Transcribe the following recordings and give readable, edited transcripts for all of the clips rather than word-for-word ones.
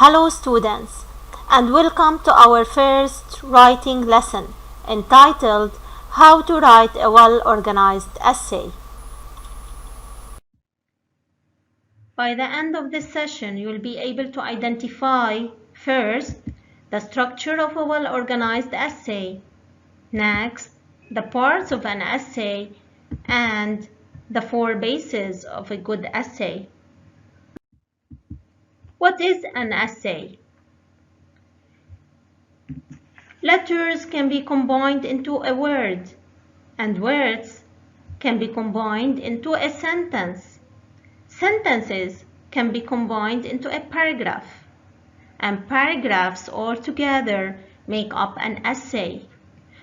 Hello students, and welcome to our first writing lesson entitled How to Write a Well-Organized Essay. By the end of this session, you will be able to identify first the structure of a well-organized essay, next the parts of an essay, and the 4 bases of a good essay. What is an essay? Letters can be combined into a word, and words can be combined into a sentence. Sentences can be combined into a paragraph, and paragraphs all together make up an essay.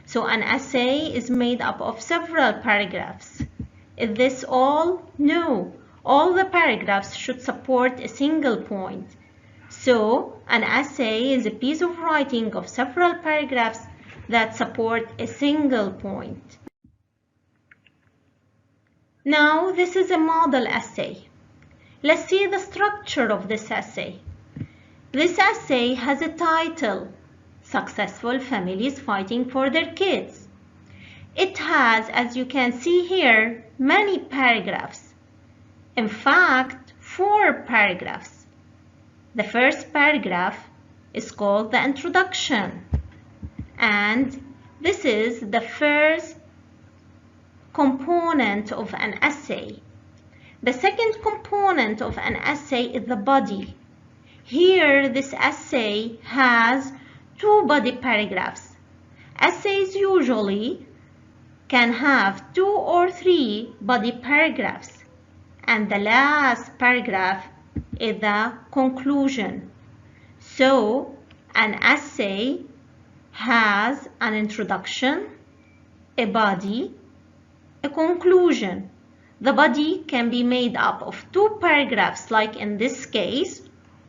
So an essay is made up of several paragraphs. Is this all? No. All the paragraphs should support a single point. So, an essay is a piece of writing of several paragraphs that support a single point. Now, this is a model essay. Let's see the structure of this essay. This essay has a title, Successful Families Fighting for Their Kids. It has, as you can see here, many paragraphs. In fact, 4 paragraphs. The first paragraph is called the introduction, and this is the first component of an essay. The second component of an essay is the body. Here, this essay has 2 body paragraphs. Essays usually can have 2 or 3 body paragraphs, and the last paragraph is the conclusion. So, an essay has an introduction, a body, a conclusion. The body can be made up of 2 paragraphs, like in this case,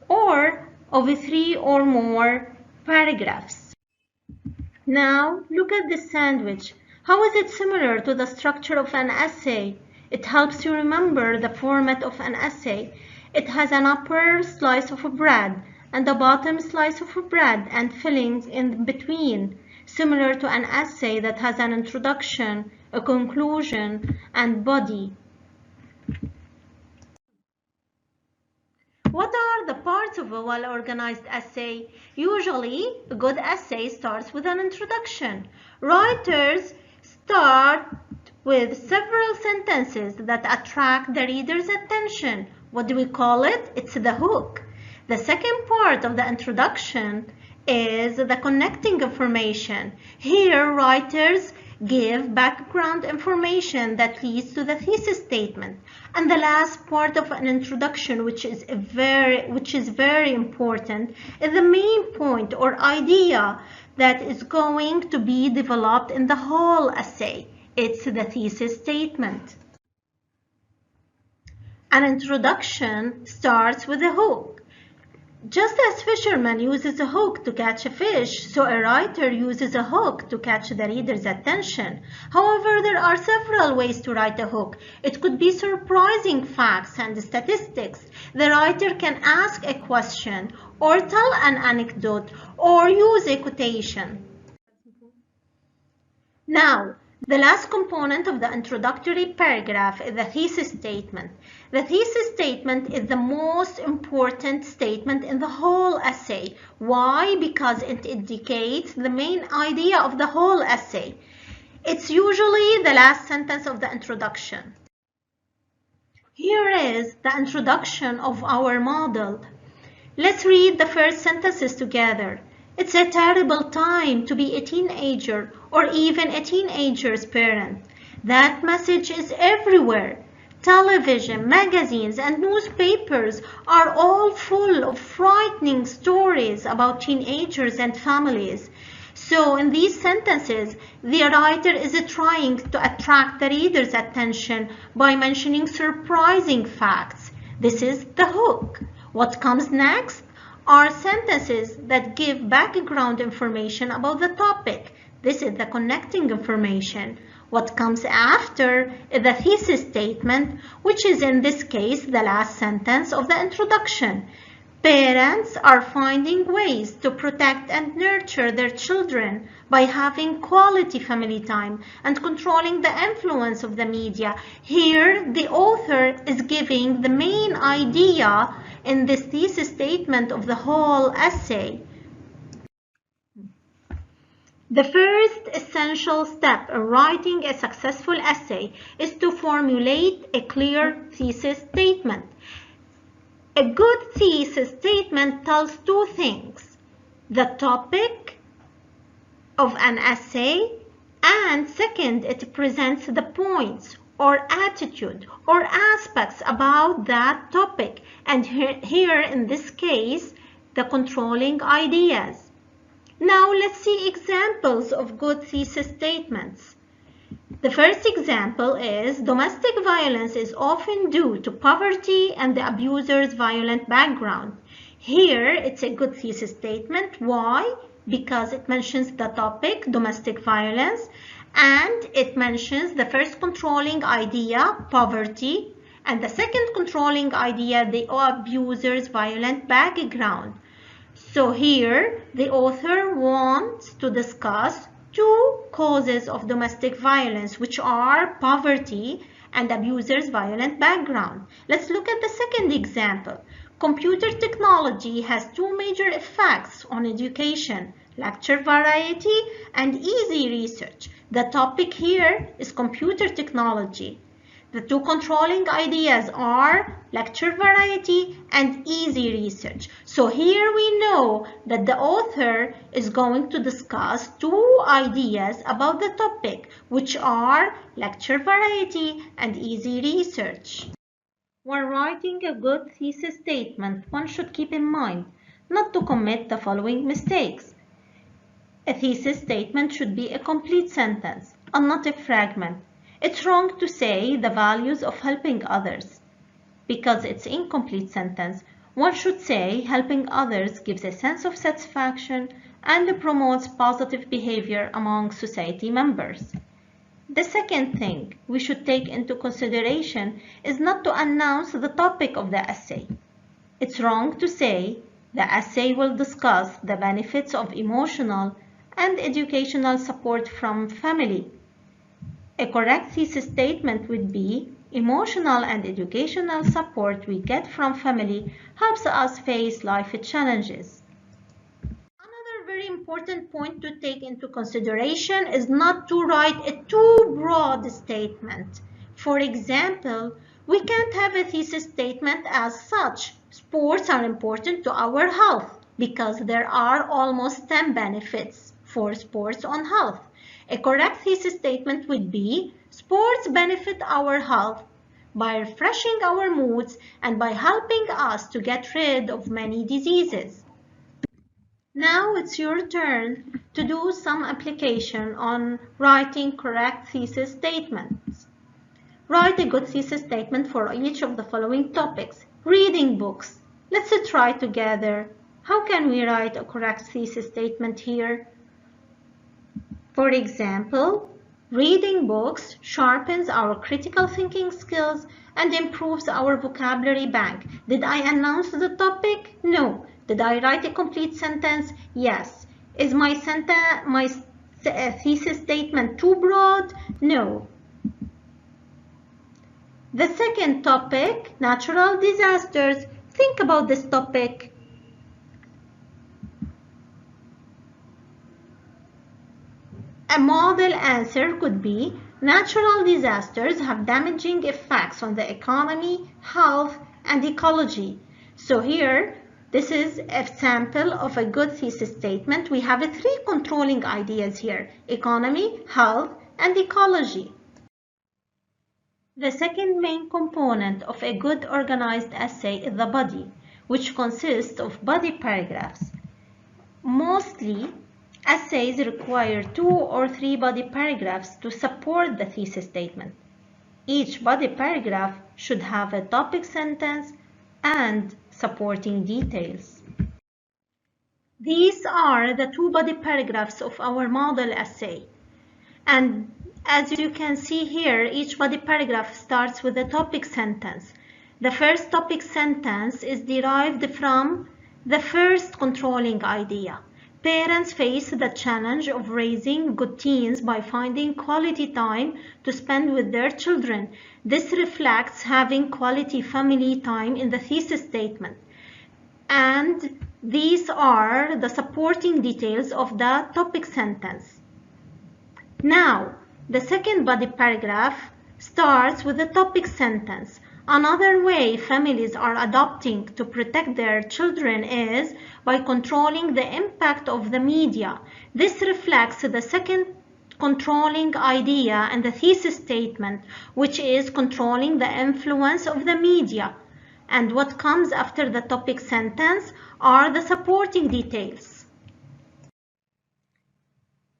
or of 3 or more paragraphs. Now, look at this sandwich. How is it similar to the structure of an essay? It helps you remember the format of an essay. It has an upper slice of bread and a bottom slice of bread and fillings in between, similar to an essay that has an introduction, a conclusion, and body. What are the parts of a well-organized essay? Usually, a good essay starts with an introduction. Writers start with several sentences that attract the reader's attention. What do we call it? It's the hook. The second part of the introduction is the connecting information. Here, writers give background information that leads to the thesis statement. And the last part of an introduction, which is very important, is the main point or idea that is going to be developed in the whole essay. It's the thesis statement. An introduction starts with a hook. Just as fisherman uses a hook to catch a fish, so a writer uses a hook to catch the reader's attention. However, there are several ways to write a hook. It could be surprising facts and statistics. The writer can ask a question, or tell an anecdote, or use a quotation. Now, the last component of the introductory paragraph is the thesis statement. The thesis statement is the most important statement in the whole essay. Why? Because it indicates the main idea of the whole essay. It's usually the last sentence of the introduction. Here is the introduction of our model. Let's read the first sentences together. It's a terrible time to be a teenager or even a teenager's parent. That message is everywhere. Television, magazines, and newspapers are all full of frightening stories about teenagers and families. So in these sentences, the writer is trying to attract the reader's attention by mentioning surprising facts. This is the hook. What comes next are sentences that give background information about the topic. This is the connecting information. What comes after is the thesis statement, which is in this case the last sentence of the introduction. Parents are finding ways to protect and nurture their children by having quality family time and controlling the influence of the media. Here, the author is giving the main idea in this thesis statement of the whole essay. The first essential step in writing a successful essay is to formulate a clear thesis statement. A good thesis statement tells two things: the topic of an essay, and second, it presents the points or attitude or aspects about that topic, and here in this case, the controlling ideas. Now let's see examples of good thesis statements. The first example is domestic violence is often due to poverty and the abuser's violent background. Here it's a good thesis statement. Why? Because it mentions the topic, domestic violence, and it mentions the first controlling idea, poverty, and the second controlling idea, the abuser's violent background. So here the author wants to discuss two causes of domestic violence, which are poverty and abuser's violent background. Let's look at the second example. Computer technology has two major effects on education: lecture variety and easy research. The topic here is computer technology. The two controlling ideas are lecture variety and easy research. So here we know that the author is going to discuss two ideas about the topic, which are lecture variety and easy research. When writing a good thesis statement, one should keep in mind not to commit the following mistakes. A thesis statement should be a complete sentence and not a fragment. It's wrong to say the values of helping others because it's an incomplete sentence. One should say helping others gives a sense of satisfaction and promotes positive behavior among society members. The second thing we should take into consideration is not to announce the topic of the essay. It's wrong to say the essay will discuss the benefits of emotional and educational support from family. A correct thesis statement would be: emotional and educational support we get from family helps us face life challenges. Another very important point to take into consideration is not to write a too broad statement. For example, we can't have a thesis statement as such: sports are important to our health, because there are almost 10 benefits for sports on health. A correct thesis statement would be: sports benefit our health by refreshing our moods and by helping us to get rid of many diseases. Now it's your turn to do some application on writing correct thesis statements. Write a good thesis statement for each of the following topics. Reading books. Let's try together. How can we write a correct thesis statement here? For example, reading books sharpens our critical thinking skills and improves our vocabulary bank. Did I announce the topic? No. Did I write a complete sentence? Yes. Is my thesis statement too broad? No. The second topic, natural disasters. Think about this topic. A model answer could be: natural disasters have damaging effects on the economy, health, and ecology. So here, this is a sample of a good thesis statement. We have three controlling ideas here: economy, health, and ecology. The second main component of a good organized essay is the body, which consists of body paragraphs. Mostly, essays require 2 or 3 body paragraphs to support the thesis statement. Each body paragraph should have a topic sentence and supporting details. These are the 2 body paragraphs of our model essay. And as you can see here, each body paragraph starts with a topic sentence. The first topic sentence is derived from The first controlling idea. Parents face the challenge of raising good teens by finding quality time to spend with their children. This reflects having quality family time in the thesis statement. And these are the supporting details of the topic sentence. Now, the second body paragraph starts with the topic sentence. Another way families are adopting to protect their children is by controlling the impact of the media. This reflects the second controlling idea in the thesis statement, which is controlling the influence of the media. And what comes after the topic sentence are the supporting details.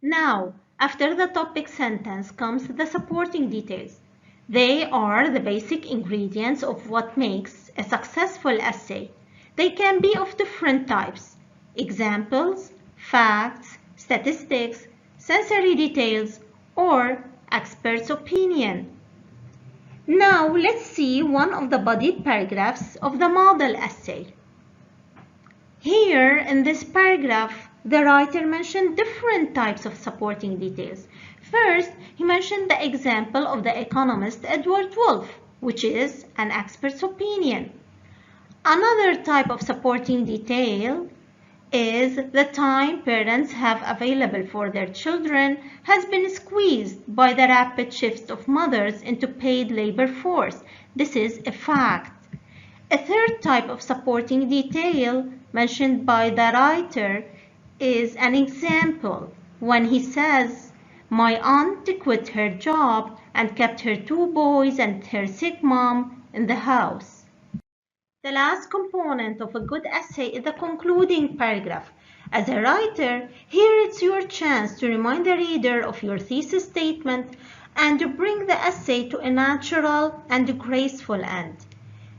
Now, after the topic sentence comes the supporting details. They are the basic ingredients of what makes a successful essay. They can be of different types: examples, facts, statistics, sensory details, or expert's opinion. Now let's see one of the body paragraphs of the model essay. Here in this paragraph, the writer mentioned different types of supporting details. First, he mentioned the example of the economist Edward Wolff, which is an expert's opinion. Another type of supporting detail is the time parents have available for their children has been squeezed by the rapid shift of mothers into paid labor force. This is a fact. A third type of supporting detail mentioned by the writer is an example when he says, "My aunt quit her job and kept her 2 boys and her sick mom in the house." The last component of a good essay is the concluding paragraph. As a writer, here it's your chance to remind the reader of your thesis statement and to bring the essay to a natural and graceful end.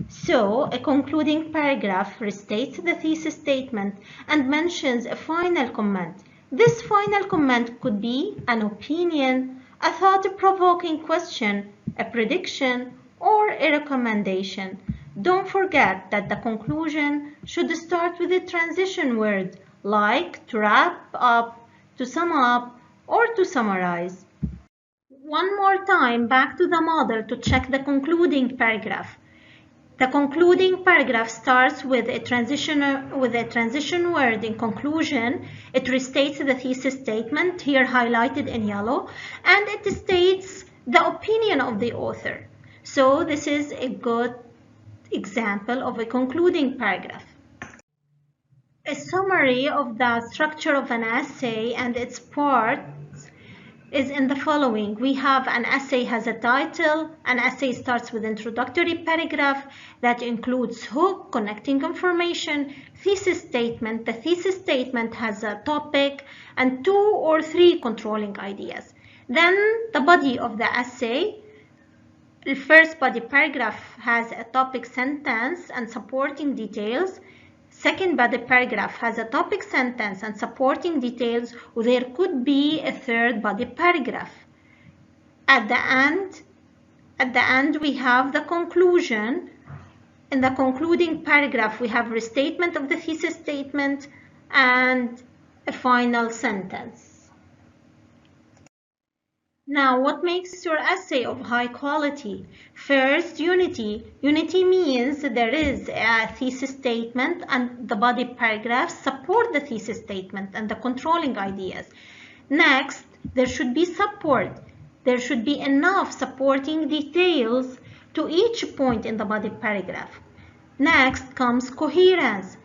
So, a concluding paragraph restates the thesis statement and mentions a final comment. This final comment could be an opinion, a thought-provoking question, a prediction, or a recommendation. Don't forget that the conclusion should start with a transition word like to wrap up, to sum up, or to summarize. One more time back to the model to check the concluding paragraph. The concluding paragraph starts with a transition word in conclusion. It restates the thesis statement, here highlighted in yellow, and it states the opinion of the author. So this is a good example of a concluding paragraph. A summary of the structure of an essay and its parts is in the following. We have an essay has a title. An essay starts with introductory paragraph that includes hook, connecting information, thesis statement. The thesis statement has a topic and 2 or 3 controlling ideas. Then the body of the essay. The first body paragraph has a topic sentence and supporting details. Second body paragraph has a topic sentence and supporting details. There could be a third body paragraph. At the end we have the conclusion. In the concluding paragraph we have restatement of the thesis statement and a final sentence. Now, what makes your essay of high quality? First, unity. Unity means there is a thesis statement and the body paragraphs support the thesis statement and the controlling ideas. Next, there should be support. There should be enough supporting details to each point in the body paragraph. Next comes coherence.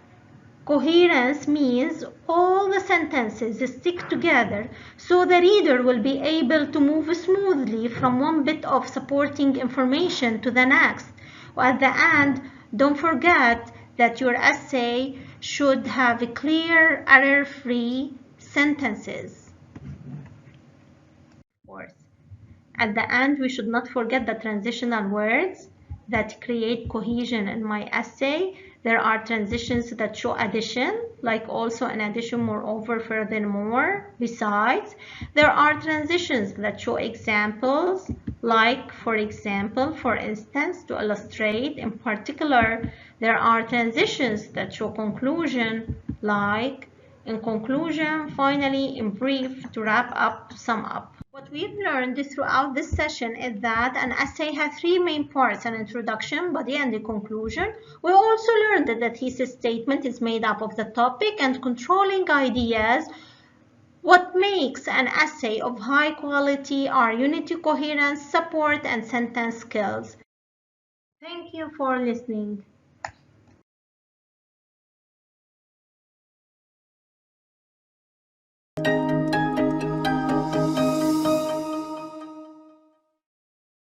Coherence means all the sentences stick together so the reader will be able to move smoothly from one bit of supporting information to the next. At the end, don't forget that your essay should have clear, error-free sentences. At the end, we should not forget the transitional words that create cohesion in my essay. There are transitions that show addition, like also, in addition, moreover, furthermore, besides. There are transitions that show examples, Like, for example, for instance, to illustrate in particular, there are transitions that show conclusion, like in conclusion, finally, in brief, to wrap up, to sum up. What we've learned throughout this session is that an essay has three main parts: an introduction, body, and a conclusion. We also learned that the thesis statement is made up of the topic and controlling ideas. What makes an essay of high quality are unity, coherence, support, and sentence skills. Thank you for listening.